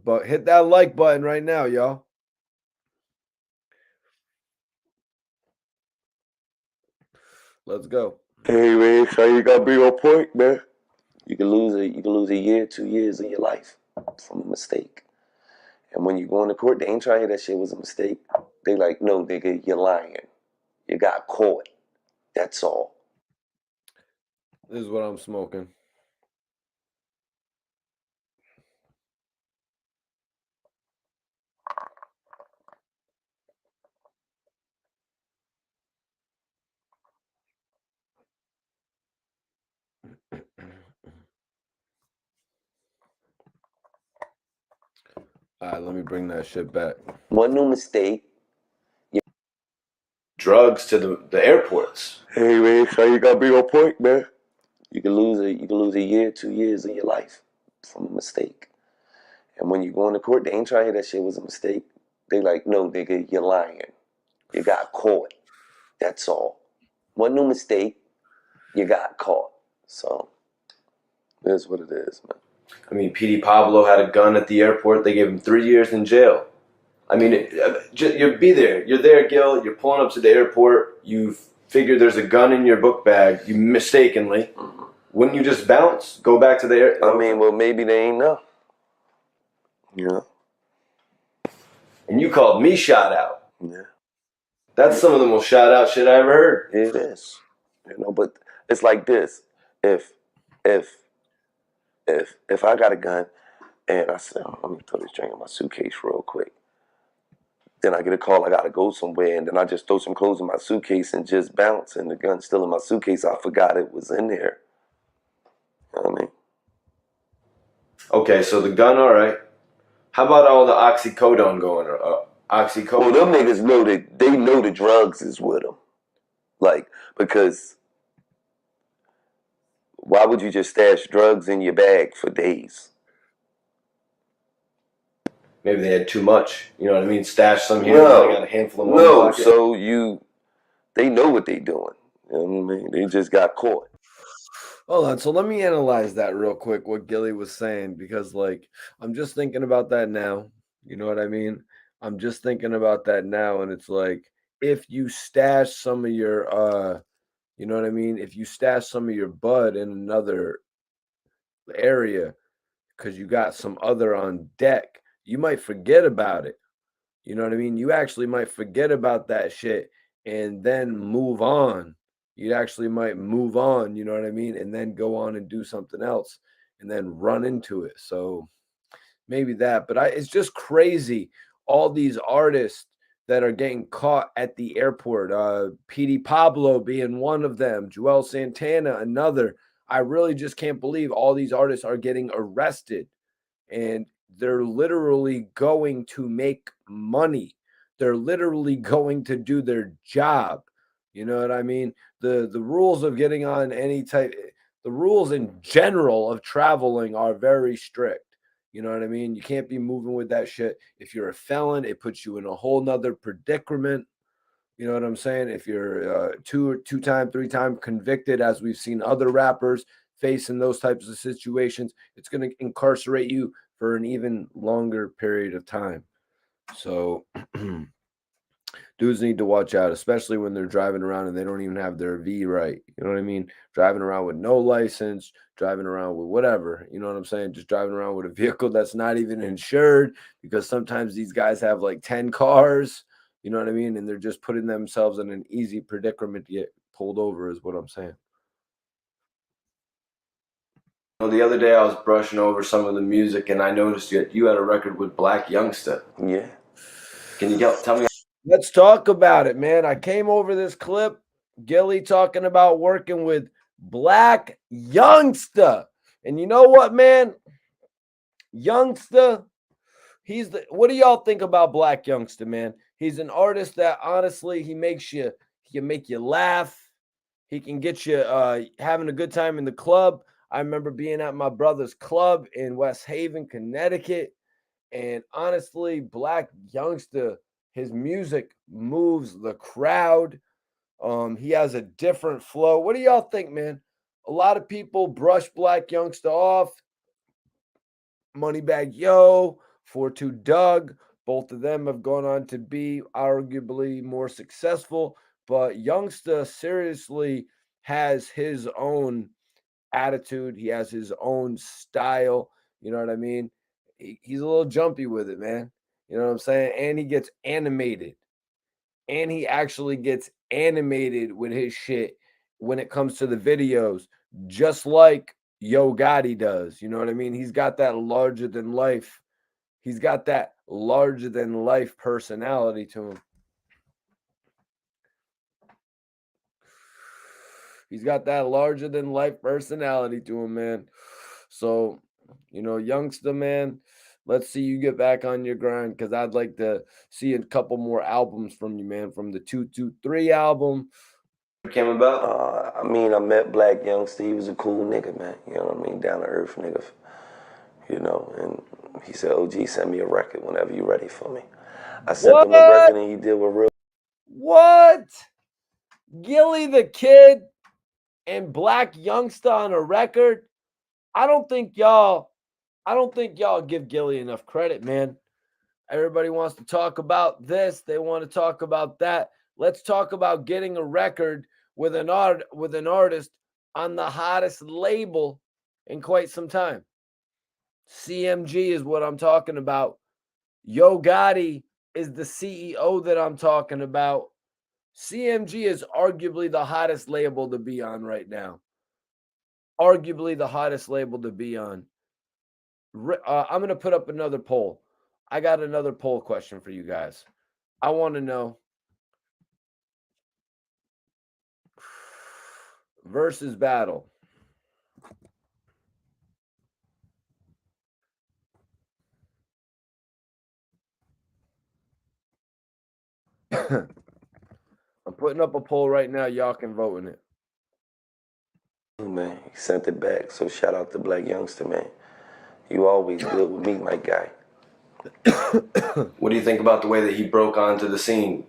but hit that like button right now, y'all. Let's go. Hey man, so you gotta be on point, man. You can lose a year, 2 years of your life from a mistake. And when you go into court, they ain't trying to hear that shit was a mistake. They like, no, nigga, you're lying. You got caught. That's all. This is what I'm smoking. All right, let me bring that shit back. One new mistake. Drugs to the airports. Hey man, so you gotta be on point, man. You can lose a year, 2 years of your life from a mistake. And when you go into court, they ain't trying to hear that shit was a mistake. They like, no, nigga, you're lying. You got caught. That's all. One new mistake, you got caught. So, that's what it is, man. I mean, P.D. Pablo had a gun at the airport. They gave him 3 years in jail. I mean, you'll be there. You're there, Gil. You're pulling up to the airport. You figure there's a gun in your book bag. You mistakenly. Mm-hmm. Wouldn't you just bounce? Go back to the airport? I mean, well, maybe they ain't know. Yeah. And you called me shot out. Yeah. That's some of the most shot out shit I ever heard. It is. But it's like this. If I got a gun and I said, let me throw this drink in my suitcase real quick. Then I get a call, I gotta go somewhere, and then I just throw some clothes in my suitcase and just bounce, and the gun's still in my suitcase. I forgot it was in there. You know what I mean? Okay, so the gun, all right. How about all the oxycodone going? Oxycodone. Well, them niggas know that they know the drugs is with them. Like, because why would you just stash drugs in your bag for days? Maybe they had too much. You know what I mean? Stash some here, and I got a handful of money. No, so they know what they doing. You know what I mean? They just got caught. Hold on. So let me analyze that real quick, what Gilly was saying, because like I'm just thinking about that now. You know what I mean? I'm just thinking about that now, and it's like if you stash some of your You know what I mean? If you stash some of your bud in another area because you got some other on deck, you might forget about it. You know what I mean? You actually might forget about that shit and then move on. You actually might move on, you know what I mean? And then go on and do something else and then run into it. So maybe that, but it's just crazy. All these artists that are getting caught at the airport, PD Pablo being one of them, Juelz Santana, another. I really just can't believe all these artists are getting arrested and they're literally going to make money. They're literally going to do their job. You know what I mean? The rules of getting on any type, the rules in general of traveling are very strict. You know what I mean? You can't be moving with that shit. If you're a felon, it puts you in a whole nother predicament. You know what I'm saying? If you're two-time, three-time convicted, as we've seen other rappers facing those types of situations, it's going to incarcerate you for an even longer period of time. So dudes need to watch out, especially when they're driving around and they don't even have their V right. You know what I mean? Driving around with no license, driving around with whatever. You know what I'm saying? Just driving around with a vehicle that's not even insured, because sometimes these guys have like 10 cars. You know what I mean? And they're just putting themselves in an easy predicament to get pulled over, is what I'm saying. Well, the other day I was brushing over some of the music and I noticed that you had a record with Black Youngsta. Yeah. Can you tell me? Let's talk about it, man. I came over this clip, Gilly talking about working with Black Youngsta. And you know what, man? Youngsta, what do y'all think about Black Youngsta, man? He's an artist that honestly, he can make you laugh. He can get you having a good time in the club. I remember being at my brother's club in West Haven, Connecticut. And honestly, Black Youngsta, his music moves the crowd. He has a different flow. What do y'all think, man? A lot of people brush Black Youngsta off. Moneybag Yo, 42 Doug, both of them have gone on to be arguably more successful. But Youngsta seriously has his own attitude. He has his own style. You know what I mean? He's a little jumpy with it, man. You know what I'm saying? And he gets animated. And he actually gets animated with his shit when it comes to the videos, just like Yo Gotti does. You know what I mean? He's got that larger than life. He's got that larger than life personality to him. He's got that larger than life personality to him, man. So, you know, Youngsta, man, let's see you get back on your grind, because I'd like to see a couple more albums from you, man, from the 223 album. Came about? I mean, I met Black Youngsta. He was a cool nigga, man. You know what I mean? Down to earth nigga. You know, and he said, OG, send me a record whenever you're ready for me. I sent him a record and he did with real. What? Gilly the Kid and Black Youngsta on a record? I don't think y'all give Gilly enough credit, man. Everybody wants to talk about this. They want to talk about that. Let's talk about getting a record with an artist on the hottest label in quite some time. CMG is what I'm talking about. Yo Gotti is the CEO that I'm talking about. CMG is arguably the hottest label to be on right now. Arguably the hottest label to be on. I'm going to put up another poll. I got another poll question for you guys. I want to know versus battle. I'm putting up a poll right now. Y'all can vote in it. Man, he sent it back. So shout out to Black Youngsta, man. You always good with me, my guy. What do you think about the way that he broke onto the scene?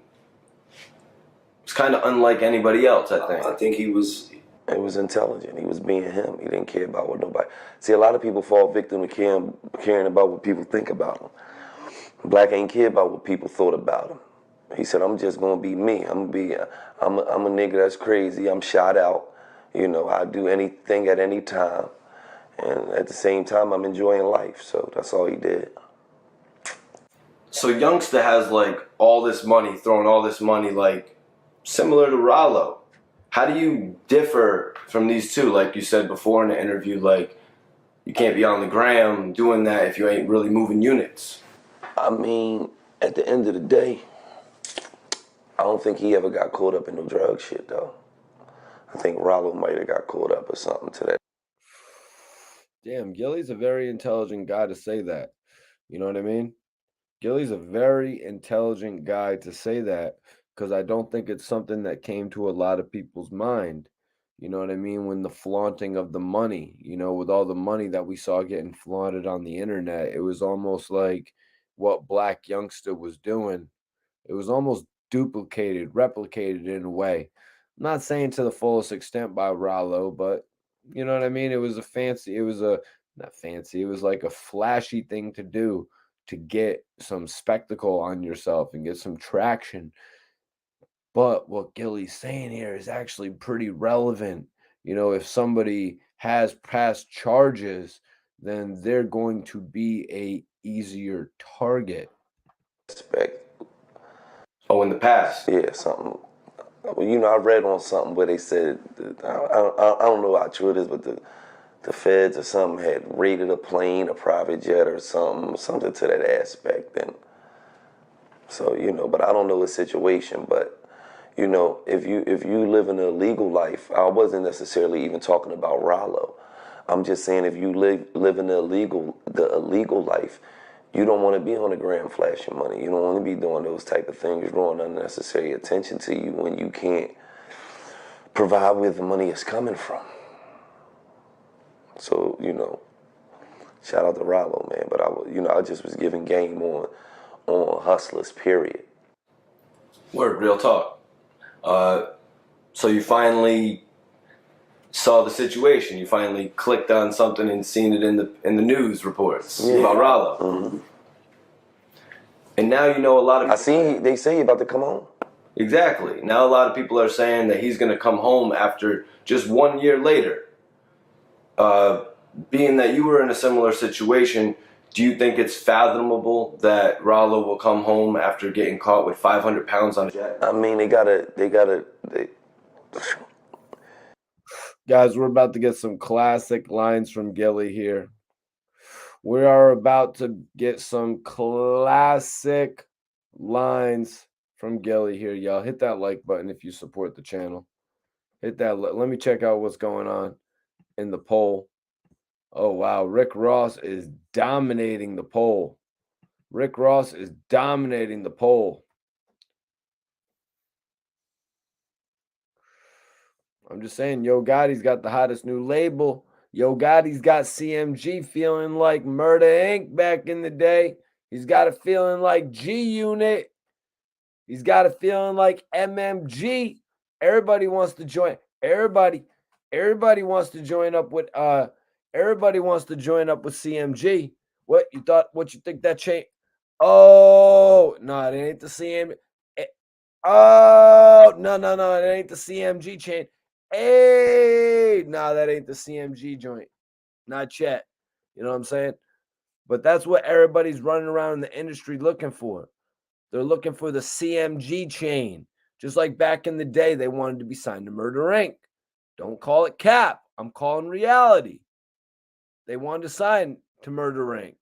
It's kind of unlike anybody else, I think. I think he was intelligent. He was being him. He didn't care about what nobody. See, a lot of people fall victim to caring about what people think about him. Black ain't care about what people thought about him. He said, I'm just gonna be me. I'm a nigga that's crazy. I'm shot out. You know, I do anything at any time. And at the same time, I'm enjoying life. So that's all he did. So Youngsta has like all this money, throwing all this money, like similar to Rallo. How do you differ from these two? Like you said before in the interview, like you can't be on the gram doing that if you ain't really moving units. I mean, at the end of the day, I don't think he ever got caught up in no drug shit, though. I think Rallo might have got caught up or something to that. Damn, Gilly's a very intelligent guy to say that. You know what I mean? Gilly's a very intelligent guy to say that because I don't think it's something that came to a lot of people's mind. You know what I mean? When the flaunting of the money, you know, with all the money that we saw getting flaunted on the internet, it was almost like what Black Youngsta was doing. It was almost duplicated, replicated in a way. I'm not saying to the fullest extent by Rallo, but you know what I mean? It was not fancy, it was like a flashy thing to do to get some spectacle on yourself and get some traction. But what Gilly's saying here is actually pretty relevant. You know, if somebody has past charges, then they're going to be a easier target. Respect. Oh, in the past? Yeah, something. Well, you know, I read on something where they said, I don't know how true it is, but the feds or something had raided a plane, a private jet or something to that aspect. And so, you know, but I don't know the situation. But, you know, if you live an illegal life, I wasn't necessarily even talking about Rallo. I'm just saying if you live in the illegal life, you don't want to be on the gram flashing money. You don't want to be doing those type of things, drawing unnecessary attention to you when you can't provide where the money is coming from. So, you know, shout out to Rallo, man. But I just was giving game on hustlers, period. Word, real talk. So you finally saw the situation. You finally clicked on something and seen it in the news reports about Rallo. Mm-hmm. And now you know a lot of. I see. They say he about to come home. Exactly. Now a lot of people are saying that he's going to come home after just 1 year later. Being that you were in a similar situation, do you think it's fathomable that Rallo will come home after getting caught with 500 pounds on a jet? I mean, they. Guys, we're about to get some classic lines from Gilly here. We are about to get some classic lines from Gilly here, y'all. Hit that like button if you support the channel. Hit that. Let me check out what's going on in the poll. Oh, wow. Rick Ross is dominating the poll. Rick Ross is dominating the poll. I'm just saying, Yo Gotti's got the hottest new label. Yo Gotti's got CMG feeling like Murder Inc. back in the day. He's got a feeling like G Unit. He's got a feeling like MMG. Everybody wants to join. Everybody wants to join up with everybody wants to join up with CMG. What you think that change? Oh, no, it ain't the CMG. Oh, no, it ain't the CMG chain. Hey, nah, that ain't the CMG joint. Not yet. You know what I'm saying? But that's what everybody's running around in the industry looking for. They're looking for the CMG chain. Just like back in the day, they wanted to be signed to Murder Inc. Don't call it cap. I'm calling reality. They wanted to sign to Murder Inc.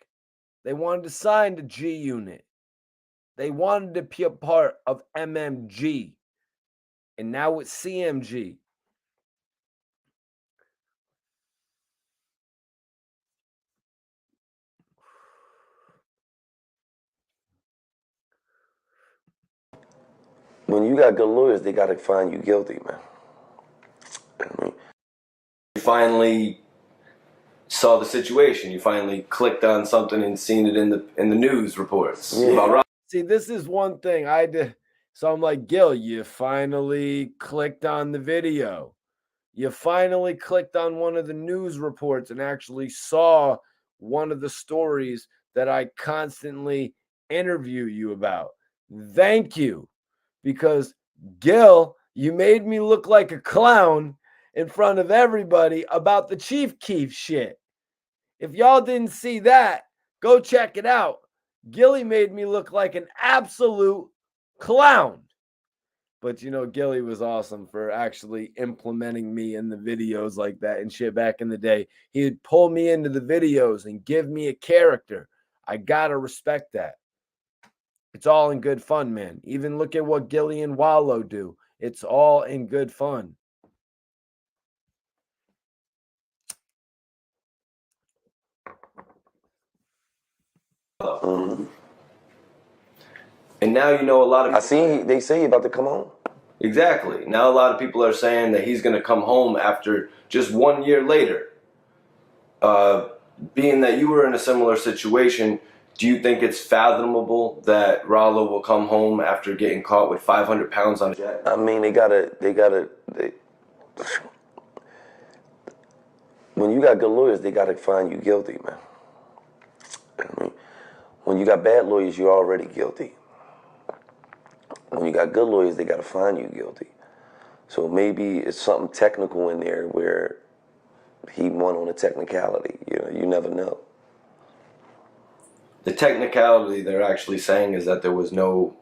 They wanted to sign to G Unit. They wanted to be a part of MMG. And now it's CMG. When you got good lawyers, they got to find you guilty, man. You finally saw the situation. You finally clicked on something and seen it in the news reports about Rallo. See, this is one thing I did. So I'm like, Gil, you finally clicked on the video. You finally clicked on one of the news reports and actually saw one of the stories that I constantly interview you about. Thank you. because Gil, you made me look like a clown in front of everybody about the Chief Keef shit. If y'all didn't see that, go check it out. Gilly made me look like an absolute clown. But Gilly was awesome for actually implementing me in the videos like that and shit back in the day. He'd pull me into the videos and give me a character. I gotta respect that. It's all in good fun, man. Even look at what Gilly and Wallow do. It's all in good fun. Mm-hmm. And now a lot of I see they say he about to come home. Exactly. Now a lot of people are saying that he's going to come home after just 1 year later. Being that you were in a similar situation, do you think it's fathomable that Ralo will come home after getting caught with 500 pounds on a jet? I mean, when you got good lawyers, they gotta find you guilty, man. I mean, when you got bad lawyers, you're already guilty. When you got good lawyers, they gotta find you guilty. So maybe it's something technical in there where he won on a technicality. You never know. The technicality they're actually saying is that there was no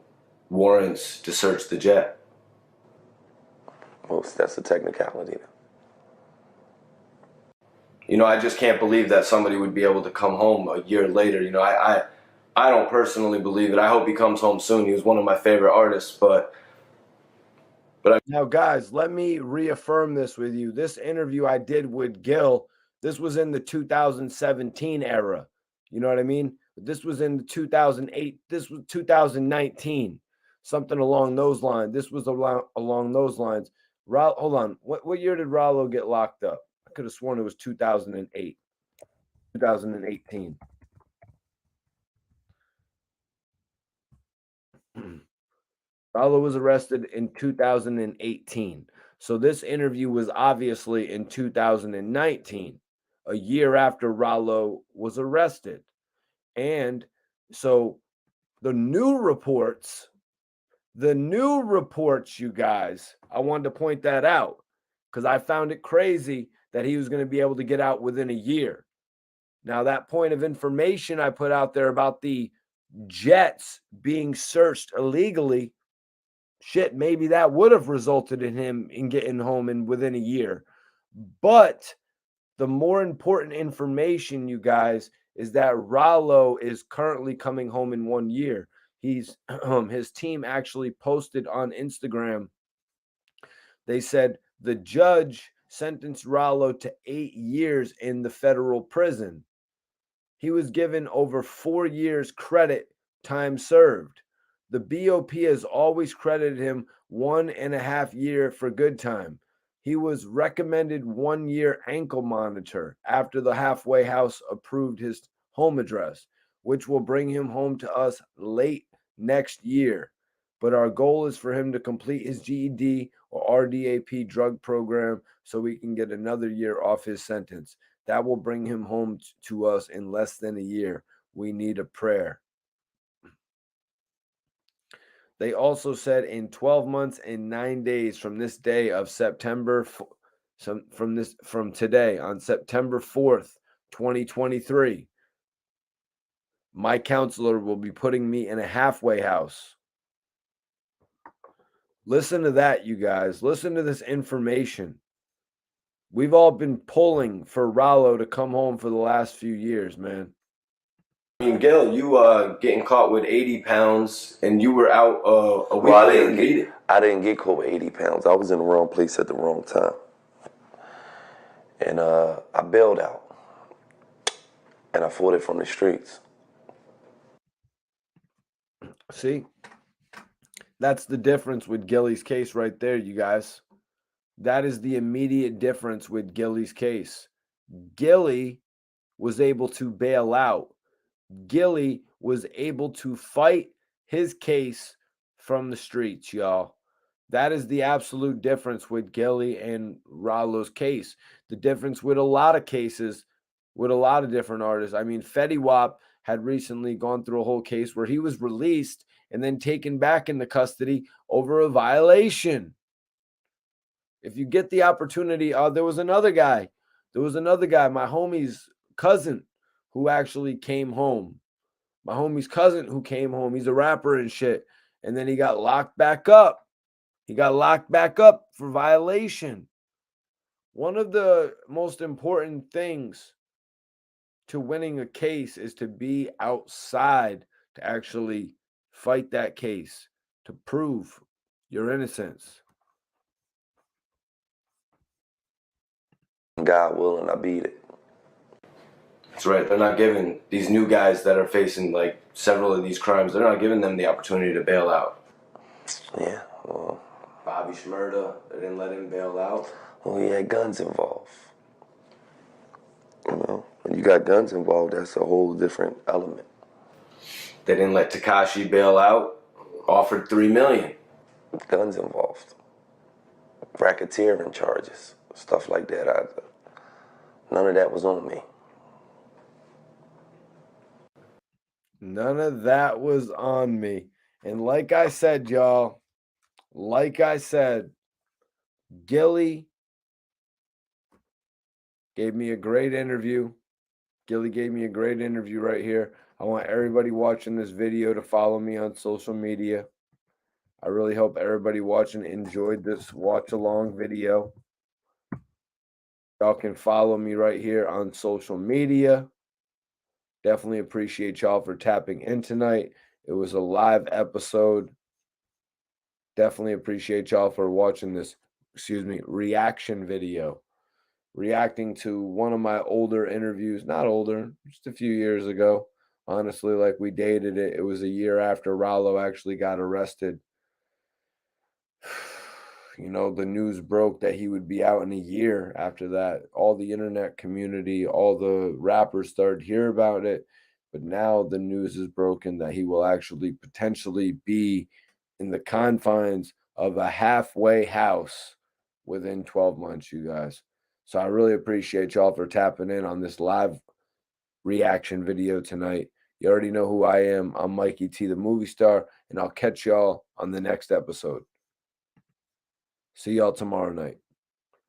warrants to search the jet. Well, that's the technicality. I just can't believe that somebody would be able to come home a year later. I don't personally believe it. I hope he comes home soon. He was one of my favorite artists, but now, guys, let me reaffirm this with you. This interview I did with Gil, this was in the 2017 era. You know what I mean? This was in the 2008. This was 2019. Something along those lines. This was along those lines. Hold on. What year did Rallo get locked up? I could have sworn it was 2008. 2018. Rallo was arrested in 2018. So this interview was obviously in 2019, a year after Rallo was arrested. And so the new reports, you guys, I wanted to point that out because I found it crazy that he was going to be able to get out within a year. Now, that point of information I put out there about the jets being searched illegally, shit, maybe that would have resulted in him in getting home within a year. But the more important information, you guys, is that Rallo is currently coming home in 1 year. He's his team actually posted on Instagram. They said the judge sentenced Rallo to 8 years in the federal prison. He was given over 4 years credit time served. The BOP has always credited him 1.5 years for good time. He was recommended 1 year ankle monitor after the halfway house approved his home address, which will bring him home to us late next year. But our goal is for him to complete his GED or RDAP drug program so we can get another year off his sentence. That will bring him home to us in less than a year. We need a prayer. They also said in 12 months and 9 days from this day of September, from today on September 4th, 2023, my counselor will be putting me in a halfway house. Listen to that, you guys. Listen to this information. We've all been pulling for Rallo to come home for the last few years, man. I mean, Gil, you getting caught with 80 pounds and you were out a week Well, later. I didn't get caught with 80 pounds. I was in the wrong place at the wrong time. And I bailed out. And I fought it from the streets. See? That's the difference with Gilly's case right there, you guys. That is the immediate difference with Gilly's case. Gilly was able to bail out. Gilly was able to fight his case from the streets, y'all. That is the absolute difference with Gilly and Rallo's case. The difference with a lot of cases, with a lot of different artists. I mean, Fetty Wap had recently gone through a whole case where he was released and then taken back into custody over a violation. If you get the opportunity, there was another guy, my homie's cousin, who actually came home. My homie's cousin who came home. He's a rapper and shit. And then he got locked back up. He got locked back up for violation. One of the most important things to winning a case is to be outside to actually fight that case, to prove your innocence. God willing, I beat it. That's right. They're not giving these new guys that are facing like several of these crimes, they're not giving them the opportunity to bail out. Yeah, well, Bobby Shmurda, they didn't let him bail out. well, he had guns involved. You know, when you got guns involved, that's a whole different element. They didn't let Tekashi bail out, offered $3 million. Guns involved. Racketeering charges, stuff like that. None of that was on me. None of that was on me. And like I said, y'all, Gilly gave me a great interview. Gilly gave me a great interview right here. I want everybody watching this video to follow me on social media. I really hope everybody watching enjoyed this watch-along video. Y'all can follow me right here on social media. Definitely appreciate y'all for tapping in tonight. It was a live episode. Definitely appreciate y'all for watching this, reaction video. Reacting to one of my older interviews, not older, just a few years ago. Honestly, like we dated it. It was a year after Rallo actually got arrested. You know, the news broke that he would be out in a year after that. All the internet community, all the rappers started to hear about it. But now the news is broken that he will actually potentially be in the confines of a halfway house within 12 months, you guys. So I really appreciate y'all for tapping in on this live reaction video tonight. You already know who I am. I'm Mikey T, the movie star, and I'll catch y'all on the next episode. See y'all tomorrow night.